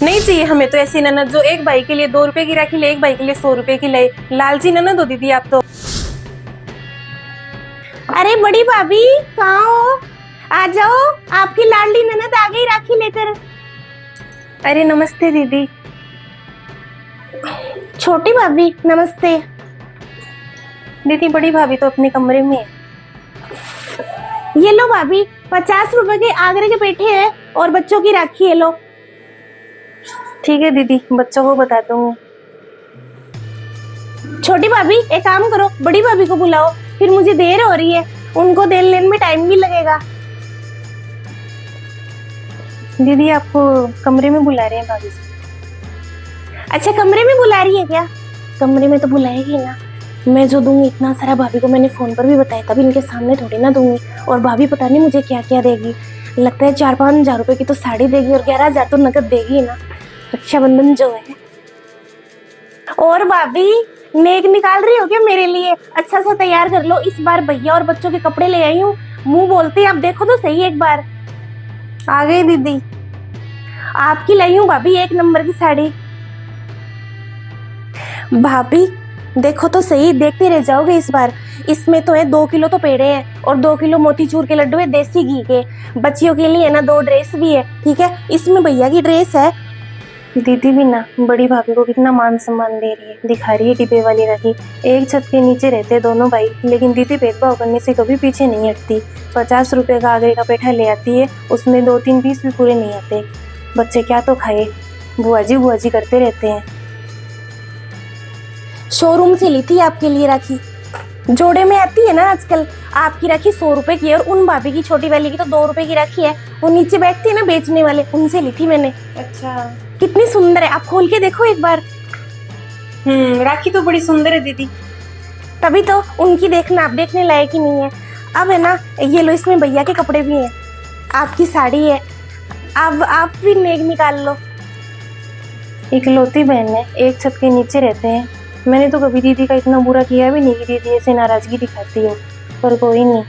नहीं चाहिए हमें तो ऐसी ननद जो एक भाई के लिए 2 रुपए की राखी ले, एक भाई के लिए 100 रुपए की ले। लालची ननद हो दीदी आप तो। अरे बड़ी भाभी कहाँ हो? आ जाओ, आपकी लाडली ननद आ गई राखी लेकर। अरे नमस्ते दीदी। छोटी भाभी नमस्ते। दीदी बड़ी भाभी तो अपने कमरे में है। ये लो भाभी, 50 रुपए के आगरे के पेठे हैं और बच्चों की राखी है, लो। ठीक है दीदी, बच्चों को बता दूंगी। छोटी भाभी एक काम करो, बड़ी भाभी को बुलाओ, फिर मुझे देर हो रही है, उनको देर लेने में टाइम भी लगेगा। दीदी आपको कमरे में बुला रहे हैं भाभी से। अच्छा कमरे में बुला रही है क्या? कमरे में तो बुलाएगी ना, मैं जो दूंगी इतना सारा भाभी को मैंने फोन पर भी बताया, तभी इनके सामने थोड़ी ना दूंगी। और भाभी पता नहीं मुझे क्या क्या देगी, लगता है 4-5 हजार रुपए की तो साड़ी देगी और 11 हजार तो नकद देगी ना, रक्षाबंधन जो है। और भाभी नेक निकाल रही हो क्या मेरे लिए? अच्छा सा तैयार कर लो, इस बार भैया और बच्चों के कपड़े ले आई हूँ। मुंह बोलते आप देखो तो सही एक बार। आ गई दीदी। आपकी लाई हूँ भाभी 1 नंबर की साड़ी। भाभी देखो तो सही, देखते रह जाओगे इस बार। इसमें तो है 2 किलो तो पेड़े हैं और 2 किलो मोतीचूर के लड्डू है देसी घी के। बच्चियों के लिए ना 2 ड्रेस भी है, ठीक है? इसमें भैया की ड्रेस है। दीदी भी ना बड़ी भाभी को कितना मान सम्मान दे रही है, दिखा रही है डिब्बे वाली राखी। एक छत के नीचे रहते हैं दोनों भाई, लेकिन दीदी भेदभाव करने से कभी पीछे नहीं हटती। 50 रुपए का आगरे का पेठा ले आती है, उसमें 2-3 पीस भी पूरे नहीं आते। बच्चे क्या तो खाए, बुआ जी करते रहते हैं। शोरूम से ली थी आपके लिए राखी, जोड़े में आती है ना आजकल। आपकी राखी 100 रुपए की है और उन भाभी की छोटी वाली की तो 2 रुपए की राखी है। वो नीचे बैठती है ना बेचने वाले, उनसे ली थी मैंने। अच्छा, कितनी सुंदर है, आप खोल के देखो एक बार। राखी तो बड़ी सुंदर है दीदी। तभी तो उनकी देखना, आप देखने लायक ही नहीं है। अब है ना, ये लो, इसमें भैया के कपड़े भी हैं, आपकी साड़ी है। अब आप भी नेक निकाल लो। इकलौती बहन है, एक छत के नीचे रहते हैं। मैंने तो कभी दीदी का इतना बुरा किया भी नहीं कि दीदी ऐसे नाराजगी दिखाती हो, पर कोई नहीं,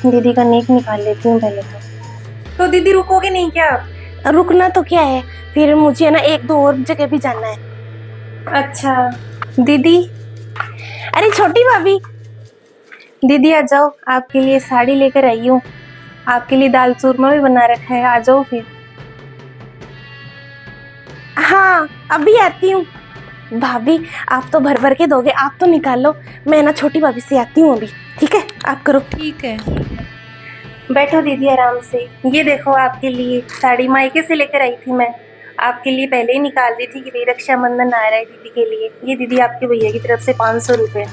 दीदी का नेक निकाल लेती हूँ पहले तो दीदी रुकोगे नहीं क्या आप? रुकना तो क्या है, फिर मुझे ना 1-2 और जगह भी जाना है। अच्छा दीदी। अरे छोटी भाभी। दीदी आ जाओ, आपके लिए साड़ी लेकर आई हूँ, आपके लिए दाल चूरमा भी बना रखा है, आ जाओ फिर। हाँ अभी आती हूँ। भाभी आप तो भर भर के दोगे, आप तो निकालो, मैं ना छोटी भाभी से आती हूँ अभी, ठीक है? आप करो। ठीक है, बैठो दीदी आराम से। ये देखो आपके लिए साड़ी मायके से लेकर आई थी मैं, आपके लिए पहले ही निकाल दी थी कि भाई रक्षाबंधन आ रहा है दीदी के लिए। ये दीदी आपके भैया की तरफ से 500 रुपये।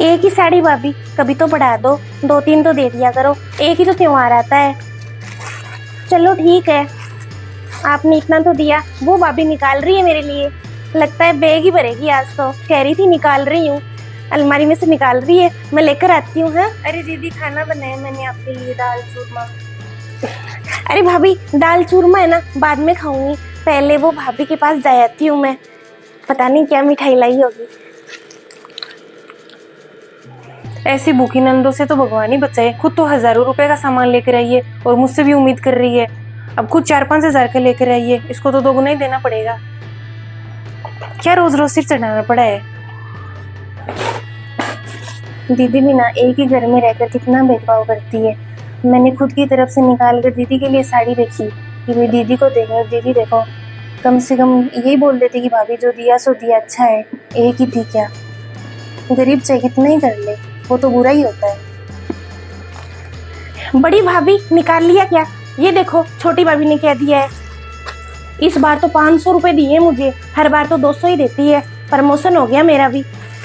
एक ही साड़ी भाभी, कभी तो बढ़ा दो, 2-3 तो दे दिया करो, एक ही तो त्योहार आता है। चलो ठीक है, आपने इतना तो दिया। वो भाभी निकाल रही है मेरे लिए, लगता है बैग ही भरेगी आज तो। कह रही थी निकाल रही हूँ, अलमारी में से निकाल रही है, मैं लेकर आती हूँ। हाँ अरे दीदी खाना बनाया मैंने आपके लिए, दाल चूरमा। अरे भाभी दाल चूरमा है ना, बाद में खाऊंगी, पहले वो भाभी के पास जा आती हूँ मैं, पता नहीं क्या मिठाई लाई होगी। ऐसी भूखी नंदों से तो भगवान ही बचाए। खुद तो हजारों रुपए का सामान लेकर आई है और मुझसे भी उम्मीद कर रही है। अब खुद 4-5 हजार का लेकर आई है, इसको तो 2 गुना ही देना पड़ेगा। क्या रोज रोज सिर चढ़ाना पड़ा है। दीदी भी ना एक ही घर में रहकर कितना भेदभाव करती है। मैंने खुद की तरफ से निकाल कर दीदी के लिए साड़ी रखी कि भाई दीदी को देंगे, और दीदी देखो कम से कम यही बोल देती कि भाभी जो दिया सो दिया, अच्छा है, एक ही थी क्या। गरीब चाहे कितना ही कर ले, वो तो बुरा ही होता है। बड़ी भाभी निकाल लिया क्या? ये देखो छोटी भाभी ने क्या दिया है। इस बार तो 500 रुपए दिए मुझे, हर बार तो 200 ही देती है, प्रमोशन हो गया मेरा भी।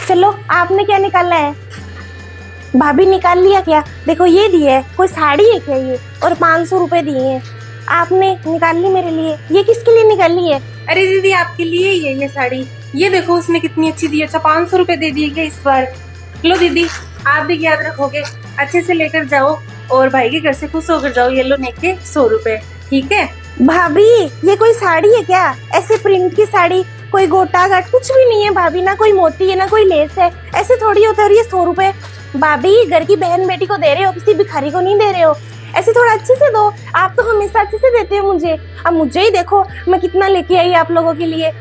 चलो आपने क्या निकाला है? भाभी निकाल लिया क्या? देखो ये दिया है, कोई साड़ी है क्या ये? और 500 रुपए दिए हैं आपने, निकाल ली मेरे लिए। ये किसके लिए निकाली है? अरे दीदी आपके लिए ही है ये साड़ी, ये देखो उसने कितनी अच्छी दी। अच्छा 500 रुपए दे दिए क्या इस बार? लो दीदी, आप भी याद रखोगे, अच्छे से लेकर जाओ और भाई के घर से खुश होकर जाओ। ये लो नेके 100 रुपए, ठीक है? भाभी ये कोई साड़ी है क्या? ऐसे प्रिंट की साड़ी, कोई गोटा घाट कुछ भी नहीं है भाभी, ना कोई मोती है ना कोई लेस है, ऐसे थोड़ी होता है। ये 100 रुपए भाभी घर की बहन बेटी को दे रहे हो, किसी भिखारी को नहीं दे रहे हो। ऐसे थोड़ा अच्छे से दो। आप तो हमेशा अच्छे से देते हो मुझे। अब मुझे ही देखो मैं कितना लेके आई आप लोगों के लिए।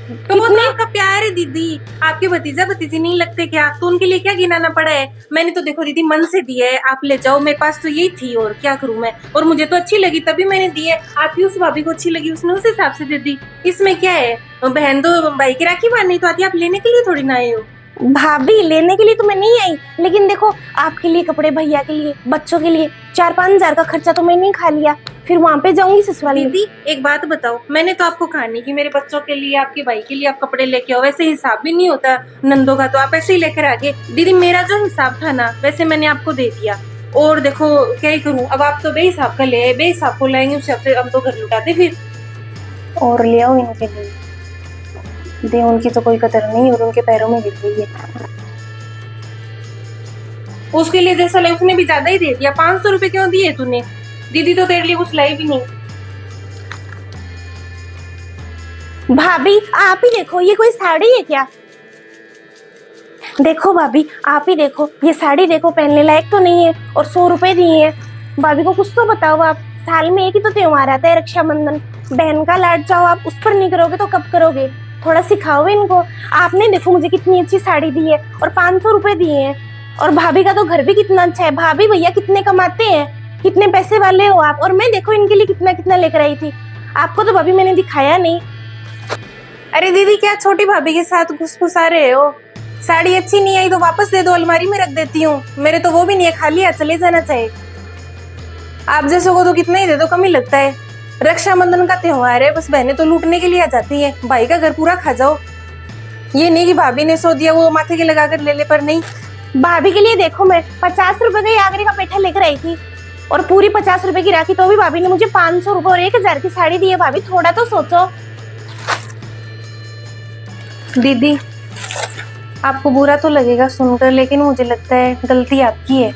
तो वो तो आपका प्यार है दीदी, आपके भतीजा भतीजी नहीं लगते क्या? तो उनके लिए क्या गिनाना पड़ा है? मैंने तो देखो दीदी मन से दिया है, आप ले जाओ, मेरे पास तो यही थी और क्या करूं मैं। और मुझे तो अच्छी लगी तभी मैंने दी है, आपकी उस भाभी को अच्छी लगी उसने उस हिसाब से दे दी। इसमें क्या है, बहन तो भाई की राखी बांधनी तो आती है, आप लेने के लिए थोड़ी ना आए हो। भाभी लेने के लिए तो मैं नहीं आई, लेकिन देखो आपके लिए कपड़े, भैया के लिए, बच्चों के लिए 4-5 हजार का खर्चा तो मैंने ही खा लिया। फिर वहां पे जाऊंगी ससुराल में। दीदी एक बात बताओ, मैंने तो आपको कहा नहीं कि मेरे बच्चों के लिए, आपके भाई के लिए आप कपड़े लेके आओ, वैसे हिसाब भी नहीं होता नंदों का, तो आप ऐसे ही लेकर आ गए। दीदी मेरा जो हिसाब था ना वैसे मैंने आपको दे दिया, और देखो क्या ही करूं, अब आप तो बेहिसाब का ले आए, बेहिसाब को लाएंगे उस हिसाब से हम तो घर लुटाते फिर। और ले आओ इनके लिए, दे, उनकी तो कोई कदर नहीं और उनके पैरों में गिर गई है। उसके लिए जैसा ले उसने भी ज्यादा ही दे दिया, 500 रुपए क्यों दिए तूने? दीदी तो तेरे लिए कुछ लाई भी नहीं। भाभी आप ही देखो, ये कोई साड़ी है क्या? देखो भाभी आप ही देखो, ये साड़ी देखो पहनने लायक तो नहीं है, और 100 रुपए दिए हैं। भाभी को कुछ तो बताओ आप, साल में एक ही तो त्योहार आता है रक्षाबंधन। बहन का लाड चाहो आप उस पर नहीं करोगे तो कब करोगे? थोड़ा सिखाओ इनको। आपने देखो मुझे कितनी अच्छी साड़ी दी है और 500 रुपए दिए हैं। और भाभी का तो घर भी कितना अच्छा है। भाभी भैया कितने कमाते हैं, कितने पैसे वाले हो आप। और मैं देखो इनके लिए कितना कितना लेकर आई थी। आपको तो भाभी मैंने दिखाया नहीं। अरे दीदी क्या छोटी भाभी के साथ घुसघुसा रहे हो? साड़ी अच्छी नहीं आई तो वापस दे दो, अलमारी में रख देती हूँ। मेरे तो वो भी नहीं है, खाली हाथ चले जाना चाहिए। आप जैसों को तो कितना ही दे दो कम ही लगता है। रक्षाबंधन का त्योहार है, बस बहनें तो लूटने के लिए आ जाती है, भाई का घर पूरा खा जाओ। ये नहीं कि भाभी ने सो दिया वो माथे के लगा कर ले ले, पर नहीं। भाभी के लिए देखो मैं 50 रुपए का ही आगरे का पेठा लेकर आई थी, और पूरी 50 रुपए की राखी, तो भी भाभी ने मुझे 500 रुपए और 1000 की साड़ी दी है। भाभी थोड़ा तो सोचो। दीदी आपको बुरा तो लगेगा सुनकर, लेकिन मुझे लगता है गलती आपकी है,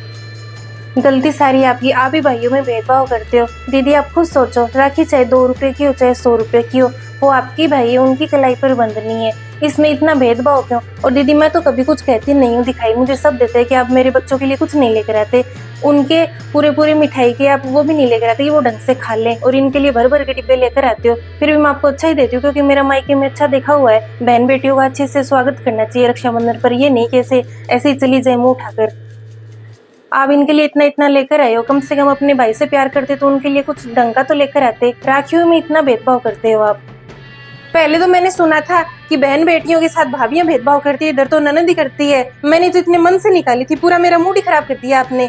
गलती सारी आपकी। आप ही भाइयों में भेदभाव करते हो। दीदी आप खुद सोचो, राखी चाहे 2 रुपए की हो चाहे 100 रुपए की हो, वो आपकी भाई है, उनकी कलाई पर बंधनी है, इसमें इतना भेदभाव क्यों? और दीदी मैं तो कभी कुछ कहती नहीं हूँ, दिखाई मुझे सब देते हैं कि आप मेरे बच्चों के लिए कुछ नहीं लेकर आते, उनके पूरे मिठाई के आप वो भी नहीं लेकर आते कि वो ढंग से खा लें, और इनके लिए भर भर के डिब्बे लेकर आते हो। फिर भी मैं आपको अच्छा ही देती हूँ, क्योंकि मेरा मायके में अच्छा देखा हुआ है, बहन बेटियों का अच्छे से स्वागत करना चाहिए रक्षाबंधन पर, ये नहीं कि ऐसे ही चली जाए मुंह उठाकर। आप इनके लिए इतना इतना लेकर आए हो, कम से कम अपने भाई से प्यार करते तो उनके लिए कुछ ढंग का तो लेकर आते। राखियों में इतना भेदभाव करते हो आप। पहले तो मैंने सुना था कि बहन बेटियों के साथ भाभियां भेदभाव करती है, इधर तो ननद ही करती है। मैंने तो इतने मन से निकाली थी, पूरा मेरा मूड ही खराब कर दिया आपने।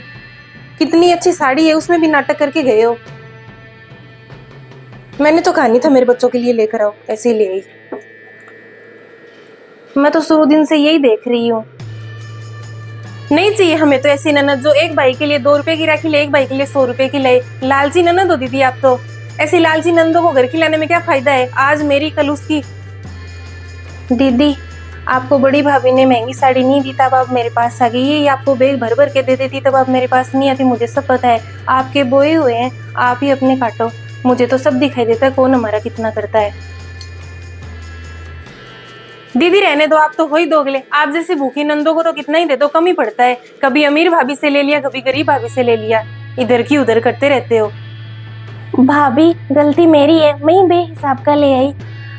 कितनी अच्छी साड़ी है, उसमें भी नाटक करके गए हो। मैंने तो कहा नहीं था मेरे बच्चों के लिए लेकर आओ, ऐसे ही ले आई। मैं तो शुरू दिन से यही देख रही हूँ। नहीं चाहिए हमें तो ऐसी ननद जो एक भाई के लिए 2 रुपए की राखी ले, एक भाई के लिए 100 रुपए की ले। लालची ननद हो दीदी आप तो। ऐसी लालची नंदों को घर खिलाने में क्या फायदा है? आज मेरी कल उसकी। दीदी आपको बड़ी भाभी ने महंगी साड़ी नहीं दी तब आप मेरे पास आ गई, ये आपको बैग भर भर के दे देती तब आप मेरे पास नहीं आती। मुझे सब पता है, आपके बोए हुए हैं, आप ही अपने काटो। मुझे तो सब दिखाई देता है कौन हमारा कितना करता है। दीदी रहने दो, आप तो हो ही दोगले। आप जैसे भूखी नंदों को तो कितना ही दे दो कम ही पड़ता है। कभी अमीर भाभी से ले लिया, कभी गरीब भाभी से ले लिया, इधर की उधर करते रहते हो। भाभी गलती मेरी है, मैं ही बेहिसाब का ले आई।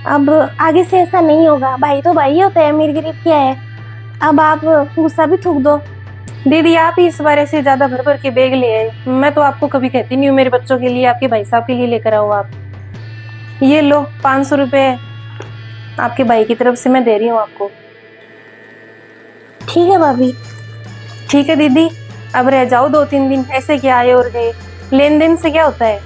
अब आगे से ऐसा नहीं होगा। भाई तो भाई होता है, अमीर गरीब क्या है। अब आप गुस्सा भी थूक दो। दीदी आप ही इस बार ऐसे ज्यादा भर भर के बैग ले आए। मैं तो आपको कभी कहती नहीं हूँ मेरे बच्चों के लिए, आपके भाई साहब के लिए लेकर आओ आप। ये लो 500 रुपए आपके भाई की तरफ से मैं दे रही हूँ आपको। ठीक है भाभी। ठीक है दीदी, अब रह जाओ 2-3 दिन, ऐसे क्या आए और गए, लेन देन से क्या होता है।